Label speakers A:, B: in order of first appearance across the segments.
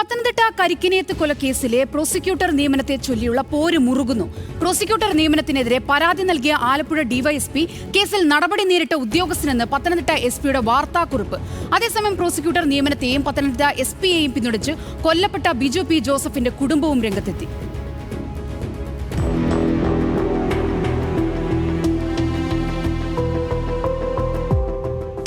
A: Pathanamthitta Karikkinethu കൊലക്കേസിലെ prosecutor നിയമനത്തെ ചൊല്ലിയുള്ള പോര് മുറുകുന്നു. Prosecutor നിയമനത്തിനെതിരെ പരാതി നൽകിയ ആലപ്പുഴ ഡിവൈഎസ്പി കേസിൽ നടപടി നേരിട്ട ഉദ്യോഗസ്ഥനെന്ന് പത്തനംതിട്ട എസ്പിയുടെ വാർത്താക്കുറിപ്പ്. അതേസമയം പ്രോസിക്യൂട്ടർ നിയമനത്തെയും പത്തനംതിട്ട എസ്പിയെയും പിന്തുണച്ച് കൊല്ലപ്പെട്ട ബിജു പി ജോസഫിന്റെ കുടുംബവും രംഗത്തെത്തി.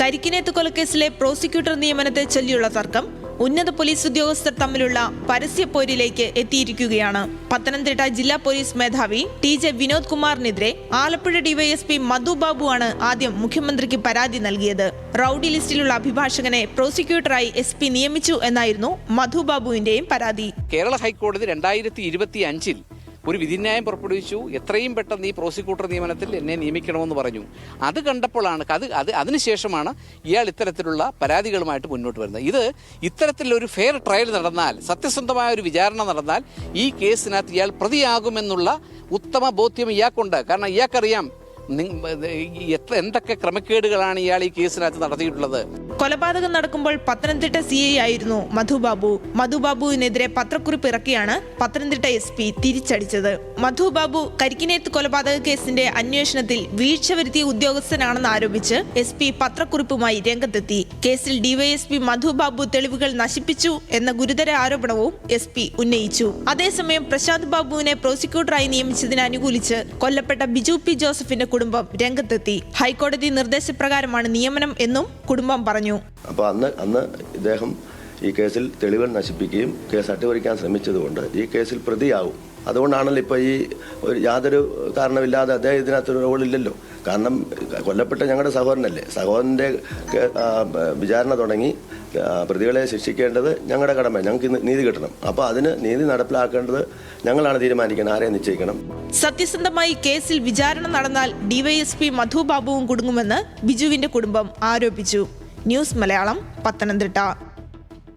B: കരിക്കിനേത്ത് കൊലക്കേസിലെ പ്രോസിക്യൂട്ടർ നിയമനത്തെ ചൊല്ലിയുള്ള തർക്കം ഉന്നത പോലീസ് ഉദ്യോഗസ്ഥർ തമ്മിലുള്ള പരസ്യപ്പോരിലേക്ക് എത്തിയിരിക്കുകയാണ്. പത്തനംതിട്ട ജില്ലാ പോലീസ് മേധാവി TJ വിനോദ് കുമാറിനെതിരെ ആലപ്പുഴ ഡിവൈഎസ്പി മധു ബാബുവാണ് ആദ്യം മുഖ്യമന്ത്രിക്ക് പരാതി നൽകിയത്. റൌഡി ലിസ്റ്റിലുള്ള അഭിഭാഷകനെ പ്രോസിക്യൂട്ടറായി SP നിയമിച്ചു എന്നായിരുന്നു മധു ബാബുവിന്റെയും പരാതി.
C: കേരള ഹൈക്കോടതി 2025 ഒരു വിധിന്യായം പുറപ്പെടുവിച്ചു. എത്രയും പെട്ടെന്ന് ഈ പ്രോസിക്യൂട്ടർ നിയമനത്തിൽ എന്നെ നിയമിക്കണമെന്ന് പറഞ്ഞു. അത് കണ്ടപ്പോഴാണ് അതിനുശേഷമാണ് ഇയാൾ ഇത്തരത്തിലുള്ള പരാതികളുമായിട്ട് മുന്നോട്ട് വരുന്നത്. ഇത് ഇത്തരത്തിലൊരു ഫെയർ ട്രയൽ നടന്നാൽ, സത്യസന്ധമായ ഒരു വിചാരണ നടന്നാൽ ഈ കേസിനകത്ത് ഇയാൾ പ്രതിയാകുമെന്നുള്ള ഉത്തമ ബോധ്യം ഇയാൾക്കുണ്ട്. കാരണം ഇയാൾക്കറിയാം എന്തൊക്കെ ക്രമക്കേടുകളാണ് ഇയാൾ ഈ കേസിനകത്ത് നടത്തിയിട്ടുള്ളത്.
B: കൊലപാതകം നടക്കുമ്പോൾ പത്തനംതിട്ട CI ആയിരുന്നു മധുബാബു. മധുബാബുവിനെതിരെ പത്രക്കുറിപ്പ് ഇറക്കിയാണ് പത്തനംതിട്ട SP തിരിച്ചടിച്ചത്. മധുബാബു കരിക്കിനേത്ത് കൊലപാതക കേസിന്റെ അന്വേഷണത്തിൽ വീഴ്ച വരുത്തിയ ഉദ്യോഗസ്ഥനാണെന്ന് ആരോപിച്ച് SP പത്രക്കുറിപ്പുമായി രംഗത്തെത്തി. കേസിൽ DYSP മധുബാബു തെളിവുകൾ നശിപ്പിച്ചു എന്ന ഗുരുതര ആരോപണവും SP ഉന്നയിച്ചു. അതേസമയം പ്രശാന്ത് ബാബുവിനെ പ്രോസിക്യൂട്ടറായി നിയമിച്ചതിനെ അനുകൂലിച്ച് കൊല്ലപ്പെട്ട ബിജു പി ജോസഫിന്റെ കുടുംബം രംഗത്തെത്തി. ഹൈക്കോടതി നിർദ്ദേശപ്രകാരമാണ് നിയമനം എന്നും കുടുംബം പറഞ്ഞു.
D: അപ്പോൾ അന്ന് ഇദ്ദേഹം ഈ കേസിൽ തെളിവുകൾ നശിപ്പിക്കുകയും കേസ് അട്ടിമറിക്കാൻ ശ്രമിച്ചതുകൊണ്ട് ഈ കേസിൽ പ്രതിയാവും. അതുകൊണ്ടാണല്ലോ ഇപ്പോൾ ഈ യാതൊരു കാരണമില്ലാതെ അദ്ദേഹം ഇതിനകത്തൊരു റോളില്ലല്ലോ. കാരണം കൊല്ലപ്പെട്ട ഞങ്ങളുടെ സഹോദരനല്ലേ. സഹോദരൻ്റെ വിചാരണ തുടങ്ങി പ്രതികളെ ശിക്ഷിക്കേണ്ടത് ഞങ്ങളുടെ കടമ. ഞങ്ങൾക്ക് നീതി കിട്ടണം. അപ്പോൾ അതിന് നീതി നടപ്പിലാക്കേണ്ടത് ഞങ്ങളാണ് തീരുമാനിക്കണം, ആരെ നിശ്ചയിക്കണം.
B: സത്യസന്ധമായി കേസിൽ വിചാരണ നടന്നാൽ DYSP മധുബാബുവും കുടുങ്ങുമെന്ന് ബിജുവിന്റെ കുടുംബം ആരോപിച്ചു. ന്യൂസ് മലയാളം, പത്തനംതിട്ട.